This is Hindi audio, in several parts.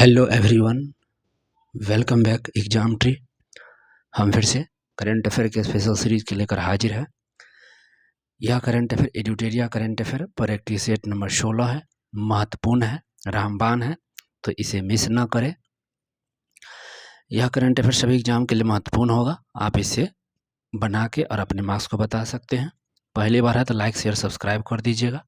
Hello everyone, welcome back exam tree. हम फिर से करंट अफेयर के स्पेशल सीरीज के लेकर हाजिर है। यह करंट अफेयर एडिटोरिया करंट अफेयर पर प्रैक्टिस सेट नंबर 16 है। महत्वपूर्ण है, रामबाण है, तो इसे मिस न करें। यह करंट अफेयर सभी एग्जाम के लिए महत्वपूर्ण होगा। आप इसे बना के और अपने मार्क्स को बता सकते हैं। पहली बार है तो लाइक शेयर सब्सक्राइब कर दीजिएगा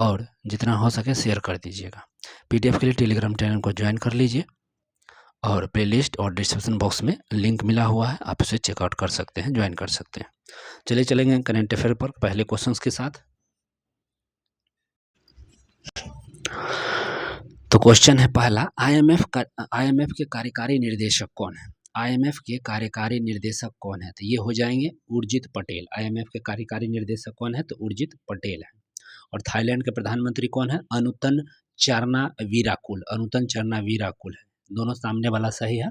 और जितना हो सके शेयर कर दीजिएगा। PDF के लिए टेलीग्राम चैनल को ज्वाइन कर लीजिए और प्लेलिस्ट और डिस्क्रिप्शन बॉक्स में लिंक मिला हुआ है, आप उसे चेकआउट कर सकते हैं, ज्वाइन कर सकते हैं। चलिए चलेंगे करंट अफेयर पर पहले क्वेश्चंस के साथ। तो क्वेश्चन है पहला, IMF के कार्यकारी निर्देशक कौन है? IMF के कार्यकारी निर्देशक कौन है? तो ये हो जाएंगे उर्जित पटेल। IMF के कार्यकारी निर्देशक कौन है? तो उर्जित पटेल है। और थाईलैंड के प्रधानमंत्री कौन है? अनुतन चारनावीराकुल। अनुतन चारनावीराकुल है। दोनों सामने वाला सही है।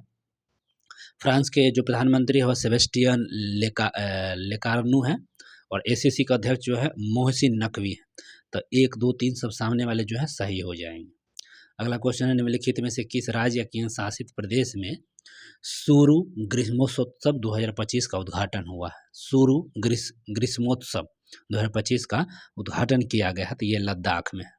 फ्रांस के जो प्रधानमंत्री है वह सेबेस्टियन लेकार्नू है। और ACC का अध्यक्ष जो है मोहसिन नकवी है। तो 1, 2, 3 सब सामने वाले जो है सही हो जाएंगे। अगला क्वेश्चन है, निम्नलिखित में से किस राज्य या केंद्र शासित प्रदेश में सुरु ग्रीष्मोत्सव 2025 का उद्घाटन हुआ है? सुरु ग्रीष्मोत्सव 2025 का उद्घाटन किया गया है, तो ये लद्दाख में है।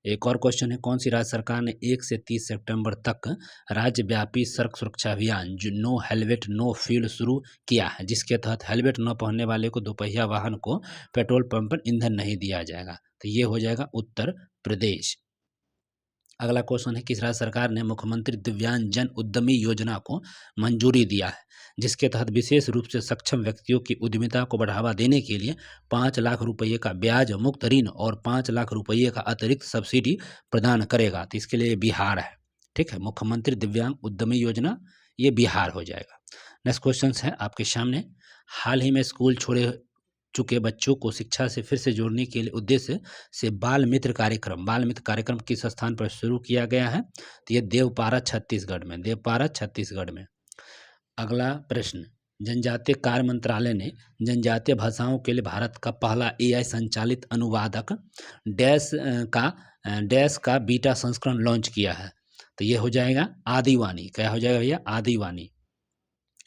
एक और क्वेश्चन है, कौन सी राज्य सरकार ने 1 से 30 सितंबर तक राज्यव्यापी सड़क सुरक्षा अभियान जो नो हेलमेट नो फ्यूल शुरू किया है, जिसके तहत हेलमेट न पहनने वाले को दोपहिया वाहन को पेट्रोल पंप पर ईंधन नहीं दिया जाएगा? तो ये हो जाएगा उत्तर प्रदेश। अगला क्वेश्चन है, किस राज्य सरकार ने मुख्यमंत्री दिव्यांग जन उद्यमी योजना को मंजूरी दिया है, जिसके तहत विशेष रूप से सक्षम व्यक्तियों की उद्यमिता को बढ़ावा देने के लिए 5 लाख रुपये का ब्याज मुक्त ऋण और 5 लाख रुपये का अतिरिक्त सब्सिडी प्रदान करेगा? तो इसके लिए बिहार है। ठीक है, मुख्यमंत्री दिव्यांग उद्यमी योजना, ये बिहार हो जाएगा। नेक्स्ट क्वेश्चन है आपके सामने, हाल ही में स्कूल छोड़े चुके बच्चों को शिक्षा से फिर से जोड़ने के लिए उद्देश्य से बाल मित्र कार्यक्रम किस स्थान पर शुरू किया गया है? तो ये देवपारा छत्तीसगढ़ में। अगला प्रश्न, जनजातीय कार्य मंत्रालय ने जनजातीय भाषाओं के लिए भारत का पहला AI संचालित अनुवादक डैश का बीटा संस्करण लॉन्च किया है? तो ये हो जाएगा आदिवानी। क्या हो जाएगा भैया? आदिवानी।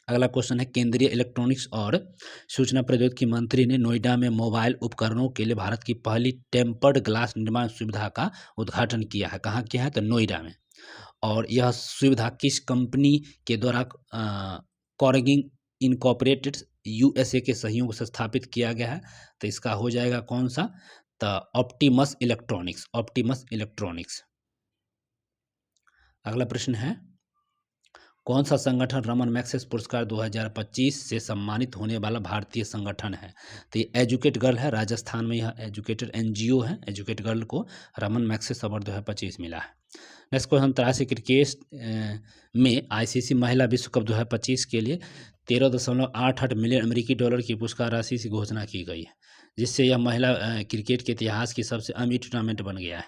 अगला क्वेश्चन है, केंद्रीय इलेक्ट्रॉनिक्स और सूचना प्रौद्योगिकी मंत्री ने नोएडा में मोबाइल उपकरणों के लिए भारत की पहली टेम्पर्ड ग्लास निर्माण सुविधा का उद्घाटन किया है। कहाँ किया है? तो नोएडा में। और यह सुविधा किस कंपनी के द्वारा कॉर्गिंग इनकॉर्पोरेटेड USA के सहयोग से स्थापित किया गया है? तो इसका हो जाएगा कौन सा? तो ऑप्टिमस इलेक्ट्रॉनिक्स। अगला प्रश्न है, कौन सा संगठन रमन मैग्सेसे पुरस्कार 2025 से सम्मानित होने वाला भारतीय संगठन है? तो ये एजुकेट गर्ल है, राजस्थान में यह एजुकेटेड NGO है। एजुकेट गर्ल को रमन मैग्सेसे अवार्ड 2025 मिला है। नेक्स्ट क्वेश्चन, अंतर्राष्ट्रीय क्रिकेट में ICC महिला विश्व कप 2025 के लिए 13.88 मिलियन अमेरिकी डॉलर की पुरस्कार राशि की घोषणा की गई है, जिससे यह महिला क्रिकेट के इतिहास की सबसे अमीर टूर्नामेंट बन गया है।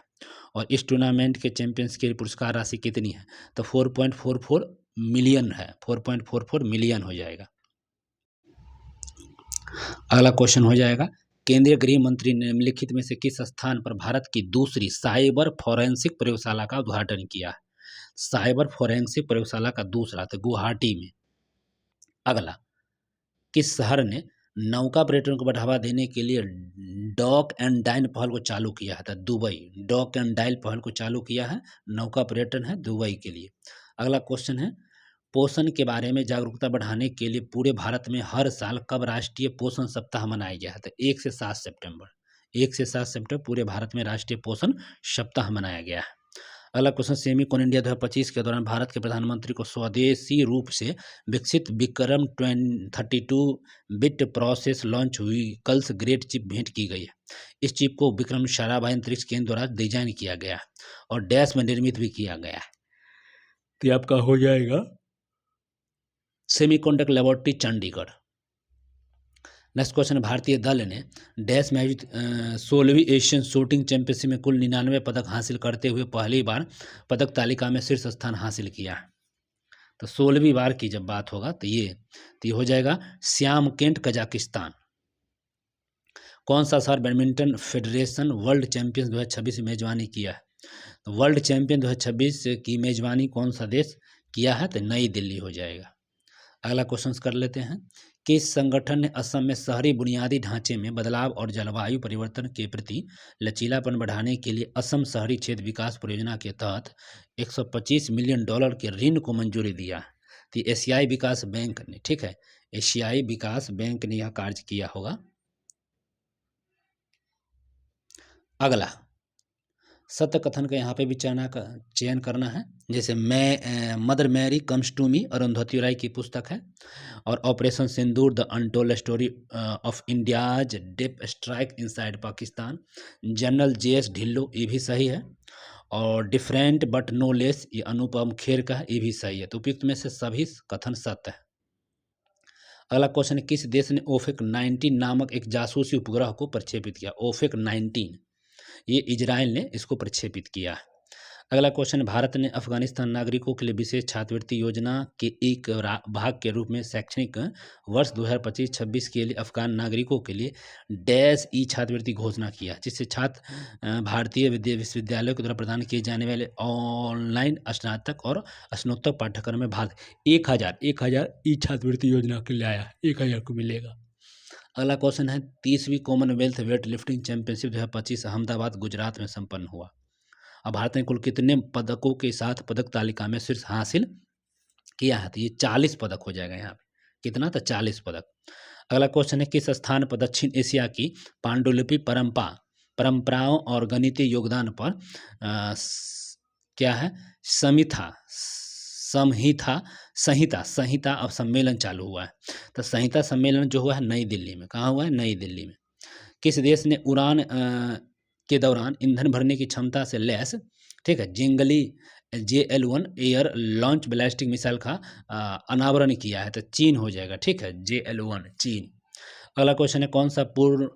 और इस टूर्नामेंट के चैंपियंस की पुरस्कार राशि कितनी है? तो 4.44 मिलियन है। 4.44 मिलियन हो जाएगा। अगला क्वेश्चन हो जाएगा, केंद्रीय गृह मंत्री ने निम्नलिखित में से किस स्थान पर भारत की दूसरी साइबर फोरेंसिक प्रयोगशाला का उद्घाटन किया है? साइबर फोरेंसिक प्रयोगशाला का दूसरा, तो गुवाहाटी में। अगला, किस शहर ने नौका पर्यटन को बढ़ावा देने के लिए डॉक एंड डाइन पहल को चालू किया है? दुबई। डॉक एंड डाइन पहल को चालू किया है, नौका पर्यटन है दुबई के लिए। अगला क्वेश्चन है, पोषण के बारे में जागरूकता बढ़ाने के लिए पूरे भारत में हर साल कब राष्ट्रीय पोषण सप्ताह मनाया गया है? तो 1 से 7 सितंबर पूरे भारत में राष्ट्रीय पोषण सप्ताह मनाया गया है। अगला क्वेश्चन, सेमिकॉन इंडिया 2025 के दौरान भारत के प्रधानमंत्री को स्वदेशी रूप से विकसित Vikram 32 bit process launch vehicles grade chip भेंट की गई है। इस चिप को विक्रम साराभाई अंतरिक्ष केंद्र द्वारा डिजाइन किया गया है और डैश में निर्मित भी किया गया है। तो आपका हो जाएगा semiconductor laboratory Chandigarh. Next question, भारतीय दल ने डैश में आयोजित 16वीं एशियन शूटिंग चैंपियनशिप में कुल 99 पदक हासिल करते हुए पहली बार पदक तालिका में शीर्ष स्थान हासिल किया है। तो 16वीं बार की जब बात होगा तो ये हो जाएगा श्यामकेंट, कजाकिस्तान। कौन सा शहर बैडमिंटन फेडरेशन वर्ल्ड चैंपियंस 2026 में मेजबानी किया है? तो वर्ल्ड चैंपियन 2026 की मेजबानी कौन सा देश किया है? तो नई दिल्ली हो जाएगा। अगला क्वेश्चन कर लेते हैं। किस संगठन ने असम में शहरी बुनियादी ढांचे में बदलाव और जलवायु परिवर्तन के प्रति लचीलापन बढ़ाने के लिए असम शहरी क्षेत्र विकास परियोजना के तहत 125 मिलियन डॉलर के ऋण को मंजूरी दिया? तो एशियाई विकास बैंक ने, ठीक है, एशियाई विकास बैंक ने यह कार्य किया होगा। अगला सत्य कथन का यहाँ पे भी चयन करना है। जैसे मैं Mother Mary comes to me Arundhati Roy की पुस्तक है, और operation Sindoor the untold story of India's deep strike inside Pakistan, general JS Dhillon, ये भी सही है। और डिफरेंट बट नो लेस, ये अनुपम खेर का है, ये भी सही है। तो उपयुक्त में से सभी कथन सत्य है। अगला क्वेश्चन है, किस देश ने ओफेक 19 नामक एक जासूसी उपग्रह को प्रक्षेपित किया? ओफेक 19, ये इजराइल ने इसको प्रक्षेपित किया है। अगला क्वेश्चन, भारत ने अफगानिस्तान नागरिकों के लिए विशेष छात्रवृत्ति योजना के एक भाग के रूप में शैक्षणिक वर्ष 2025-26 के लिए अफगान नागरिकों के लिए डैश ई छात्रवृत्ति घोषणा किया, जिससे छात्र भारतीय विश्वविद्यालयों के द्वारा प्रदान किए जाने वाले ऑनलाइन स्नातक और स्नातक पाठ्यक्रम में भाग 1000 ई छात्रवृत्ति योजना के लिए आया, 1000 को मिलेगा। अगला क्वेश्चन है, 30वीं Commonwealth weight lifting championship 2025 Ahmedabad Gujarat में संपन्न हुआ। अब भारत ने कुल कितने पदकों के साथ पदक तालिका में शीर्ष हासिल किया है? तो ये 40 पदक हो जाएगा यहाँ पे। कितना? तो 40 पदक। अगला क्वेश्चन है, किस स्थान पर दक्षिण एशिया की पांडुलिपि परंपराओं और गणितीय योगदान पर क्या है, संहिता और सम्मेलन चालू हुआ है? तो संहिता सम्मेलन जो हुआ है नई दिल्ली में। कहाँ हुआ है? नई दिल्ली में। किस देश ने उड़ान के दौरान ईंधन भरने की क्षमता से लैस, ठीक है, Zhengli JL-1 air launch ballistic missile का अनावरण किया है? तो चीन हो जाएगा, ठीक है, JL-1 चीन। अगला क्वेश्चन है, कौन सा पूर्ण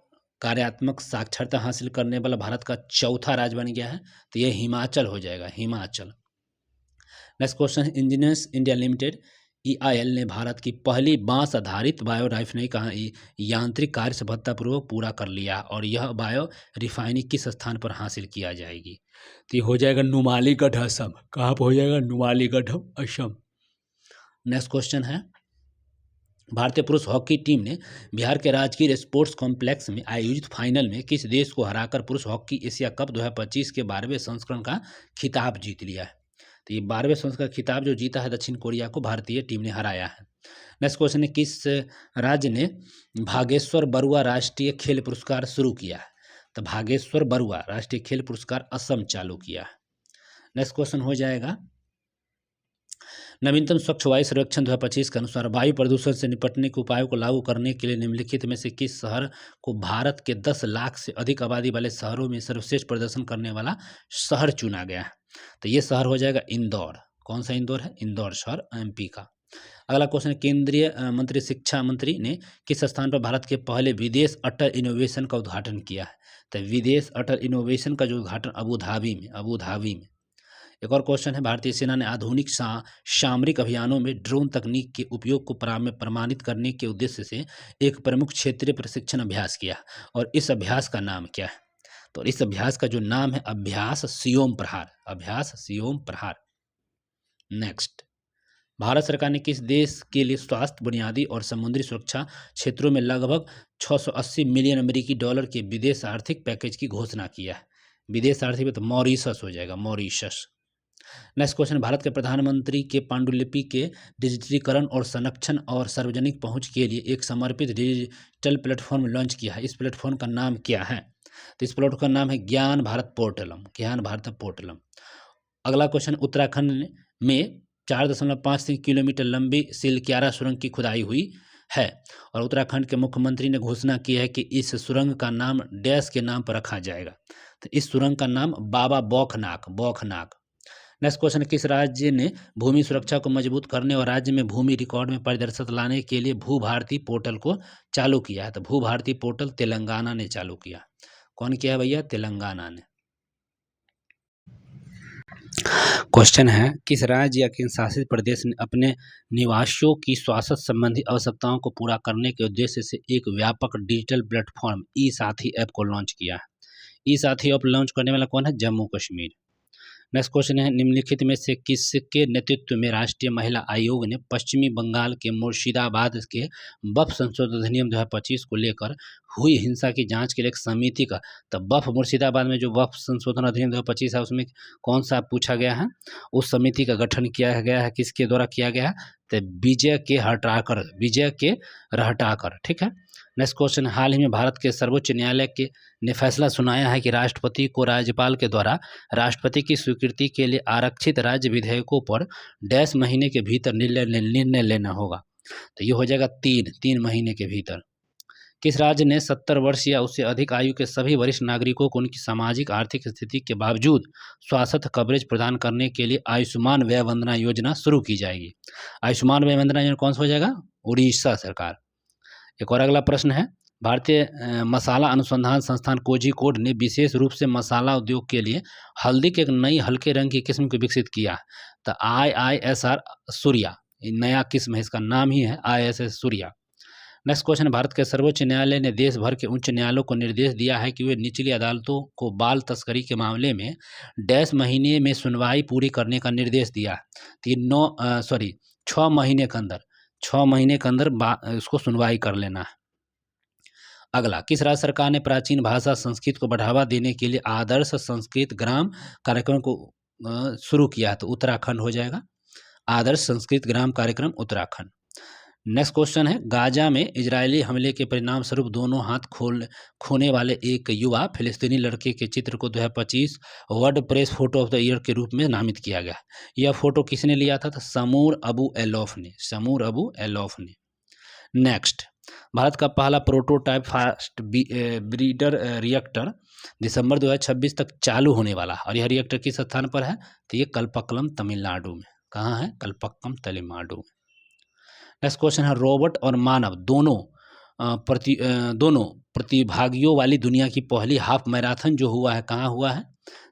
कार्यात्मक साक्षरता हासिल करने वाला भारत का चौथा राज्य बन गया है? तो ये हिमाचल हो जाएगा, हिमाचल। नेक्स्ट क्वेश्चन है, इंजीनियर्स इंडिया लिमिटेड EIL ने भारत की पहली बांस आधारित बायो राइफिनरी का यांत्रिक कार्य सफलतापूर्वक पूरा कर लिया, और यह बायो रिफाइनरी किस स्थान पर हासिल किया जाएगी? तो ये हो जाएगा नुमालीगढ़ असम। कहाँ पर हो जाएगा? नुमालीगढ़ असम। नेक्स्ट क्वेश्चन है, भारतीय पुरुष हॉकी टीम ने बिहार के राजकीय स्पोर्ट्स कॉम्प्लेक्स में आयोजित फाइनल में किस देश को हराकर पुरुष हॉकी एशिया कप 2025 के 12वें संस्करण का खिताब जीत लिया है? तो ये 12वें संस्करण का खिताब जो जीता है दक्षिण कोरिया को भारतीय टीम ने हराया है। नेक्स्ट क्वेश्चन है, किस राज्य ने भागेश्वर बरुआ राष्ट्रीय खेल पुरस्कार शुरू किया है? तो भागेश्वर बरुआ राष्ट्रीय खेल पुरस्कार असम चालू किया है। नेक्स्ट क्वेश्चन हो जाएगा, नवीनतम स्वच्छ वायु सर्वेक्षण 2025 के अनुसार वायु प्रदूषण से निपटने के उपायों को लागू करने के लिए निम्नलिखित में से किस शहर को भारत के 10 लाख से अधिक आबादी वाले शहरों में सर्वश्रेष्ठ प्रदर्शन करने वाला शहर चुना गया है? तो ये शहर हो जाएगा इंदौर। कौन सा इंदौर है? इंदौर शहर MP का। अगला क्वेश्चन, केंद्रीय मंत्री शिक्षा मंत्री ने किस स्थान पर भारत के पहले विदेश अटल इनोवेशन का उद्घाटन किया है? तो विदेश अटल इनोवेशन का जो उद्घाटन अबू धाबी में। एक और क्वेश्चन है, भारतीय सेना ने आधुनिक सामरिक अभियानों में ड्रोन तकनीक के उपयोग को प्रमाणित करने के उद्देश्य से एक प्रमुख क्षेत्रीय प्रशिक्षण अभ्यास किया, और इस अभ्यास का नाम क्या है? तो इस अभ्यास का जो नाम है अभ्यास सियोम प्रहार। नेक्स्ट, भारत सरकार ने किस देश के लिए स्वास्थ्य, बुनियादी और समुद्री सुरक्षा क्षेत्रों में लगभग 680 मिलियन अमेरिकी डॉलर के विदेश आर्थिक पैकेज की घोषणा किया है? विदेश आर्थिक में तो मॉरिशस हो जाएगा, मॉरिशस। नेक्स्ट क्वेश्चन, भारत के प्रधानमंत्री के पांडुलिपि के डिजिटलीकरण और संरक्षण और सार्वजनिक पहुंच के लिए एक समर्पित डिजिटल प्लेटफॉर्म लॉन्च किया है। इस प्लेटफॉर्म का नाम क्या है? तो इस प्लेटफॉर्म का नाम है ज्ञान भारत पोर्टलम। अगला क्वेश्चन, उत्तराखंड में 4.53 किलोमीटर लंबी सिलक्यारा सुरंग की खुदाई हुई है, और उत्तराखंड के मुख्यमंत्री ने घोषणा की है कि इस सुरंग का नाम डैश के नाम पर रखा जाएगा। तो इस सुरंग का नाम बाबा बौखनाक। नेक्स्ट क्वेश्चन, किस राज्य ने भूमि सुरक्षा को मजबूत करने और राज्य में भूमि रिकॉर्ड में पारदर्शिता लाने के लिए भू भारती पोर्टल को चालू किया है? तो भू भारती पोर्टल तेलंगाना ने चालू किया। कौन किया है भैया? तेलंगाना ने। क्वेश्चन है, किस राज्य या केंद्र शासित प्रदेश ने अपने निवासियों की स्वास्थ्य संबंधी आवश्यकताओं को पूरा करने के उद्देश्य से एक व्यापक डिजिटल प्लेटफॉर्म ई साथी ऐप को लॉन्च किया है? ई साथी ऐप लॉन्च करने वाला कौन है? जम्मू कश्मीर। नेक्स्ट क्वेश्चन है, निम्नलिखित में से किसके नेतृत्व में राष्ट्रीय महिला आयोग ने पश्चिमी बंगाल के मुर्शिदाबाद के बफ संशोधन अधिनियम 2025 को लेकर हुई हिंसा की जांच के लिए एक समिति का, तो बफ मुर्शिदाबाद में जो बफ संशोधन अधिनियम 2025 है उसमें कौन सा पूछा गया है, उस समिति का गठन किया गया है, किसके द्वारा किया गया है, तो विजय के रहटाकर, ठीक है। नेक्स्ट क्वेश्चन, हाल ही में भारत के सर्वोच्च न्यायालय के ने फैसला सुनाया है कि राष्ट्रपति को राज्यपाल के द्वारा राष्ट्रपति की स्वीकृति के लिए आरक्षित राज्य विधेयकों पर डैश महीने के भीतर निर्णय लेना होगा, तो ये हो जाएगा 3 महीने के भीतर। किस राज्य ने 70 वर्ष या उससे अधिक आयु के सभी वरिष्ठ नागरिकों को उनकी सामाजिक आर्थिक स्थिति के बावजूद स्वास्थ्य कवरेज प्रदान करने के लिए आयुष्मान व्यय वंदना योजना शुरू की जाएगी? आयुष्मान व्यय वंदना योजना कौन सा हो जाएगा? उड़ीसा सरकार। एक और अगला प्रश्न है, भारतीय मसाला अनुसंधान संस्थान कोझिकोड ने विशेष रूप से मसाला उद्योग के लिए हल्दी के एक नई हल्के रंग की किस्म को विकसित किया, तो IISR सूर्या नया किस्म है, इसका नाम ही है IISR Surya. Next question, Bharat के सर्वोच्च न्यायालय ने देश भर के उच्च न्यायालयों को निर्देश दिया है कि वे निचली अदालतों को बाल तस्करी के मामले में डैश महीने में सुनवाई पूरी करने का निर्देश दिया है, तो 6 महीने के अंदर उसको सुनवाई कर लेना है। अगला, किस राज्य सरकार ने प्राचीन भाषा संस्कृत को बढ़ावा देने के लिए आदर्श संस्कृत ग्राम कार्यक्रम को शुरू किया है, तो उत्तराखंड हो जाएगा, आदर्श संस्कृत ग्राम कार्यक्रम उत्तराखंड। नेक्स्ट क्वेश्चन है, गाजा में इजरायली हमले के परिणाम स्वरूप दोनों हाथ खोने वाले एक युवा फिलिस्तीनी लड़के के चित्र को 2025 world press photo of the year के रूप में नामित किया गया। यह फोटो किसने लिया था? तो समूर अबू एलॉफ ने। नेक्स्ट, भारत का पहला प्रोटोटाइप फास्ट ब्रीडर रिएक्टर दिसंबर 2026 तक चालू होने वाला है, और यह रिएक्टर किस स्थान पर है? तो ये कल्पक्कम तमिलनाडु में। कहाँ है? कल्पक्कम तमिलनाडु में। नेक्स्ट क्वेश्चन है, रोबोट और मानव दोनों प्रतिभागियों वाली दुनिया की पहली हाफ मैराथन जो हुआ है, कहाँ हुआ है?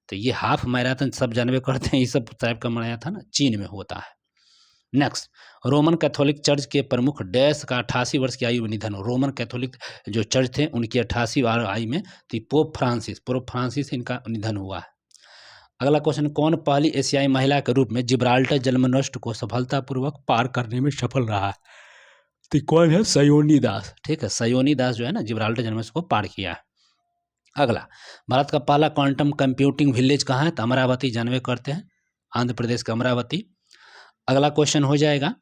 तो ये हाफ मैराथन सब जानवे करते हैं, ये सब टाइप का मैराथन चीन में होता है। नेक्स्ट, रोमन कैथोलिक चर्च के प्रमुख डैश का 88 वर्ष की आयु में निधन हो। रोमन कैथोलिक जो चर्च थे उनकी 88 आयु में पोप फ्रांसिस इनका निधन हुआ है। अगला क्वेश्चन, कौन पहली एशियाई महिला के रूप में जिब्राल्टर जलमनोष्ट को सफलतापूर्वक पार करने में सफल रहा है? तो कौन है? सयोनी दास, ठीक है, सयोनी दास जो है ना जिब्राल्टर जलमनोष्ट को पार किया है। अगला, भारत का पहला क्वांटम कंप्यूटिंग विलेज कहाँ है? तो अमरावती, जानवे करते हैं, आंध्र प्रदेश का अमरावती। अगला क्वेश्चन हो जाएगा,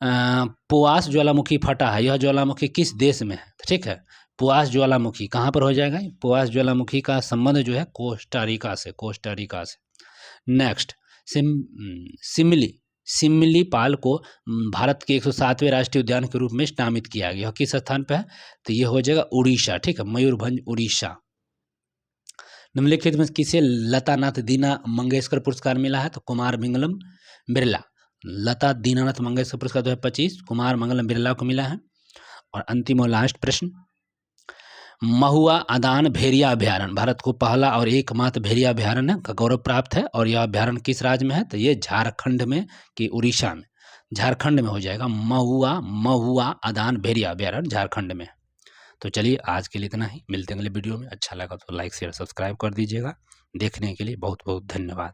पुआस ज्वालामुखी फटा है, यह ज्वालामुखी किस देश में है? ठीक है, पुआस ज्वालामुखी कहाँ पर हो जाएगा? पुआस ज्वालामुखी का संबंध जो है कोस्टा रिका से। नेक्स्ट, सिमलीपाल को भारत के 107वें राष्ट्रीय उद्यान के रूप में नामित किया गया, किस स्थान पर है? तो ये हो जाएगा उड़ीसा, ठीक है, मयूरभंज उड़ीसा। निम्नलिखित में किसे लता नाथ दीना मंगेशकर पुरस्कार मिला है? तो कुमार मंगलम बिरला। लता दीनानाथ मंगेशकर पुरस्कार 2025 कुमार मंगलम बिरला को मिला है। और अंतिम और लास्ट प्रश्न, महुआ अदान भेड़िया अभ्यारण्य भारत को पहला और एकमात्र भेड़िया अभ्यारण्य का गौरव प्राप्त है, और यह अभ्यारण्य किस राज्य में है? तो ये झारखंड में कि उड़ीसा में? झारखंड में हो जाएगा, महुआ अदान भेड़िया अभ्यारण्य झारखंड में। तो चलिए आज के लिए इतना ही, मिलते हैं अगले वीडियो में। अच्छा लगा तो लाइक शेयर सब्सक्राइब कर दीजिएगा। देखने के लिए बहुत बहुत धन्यवाद।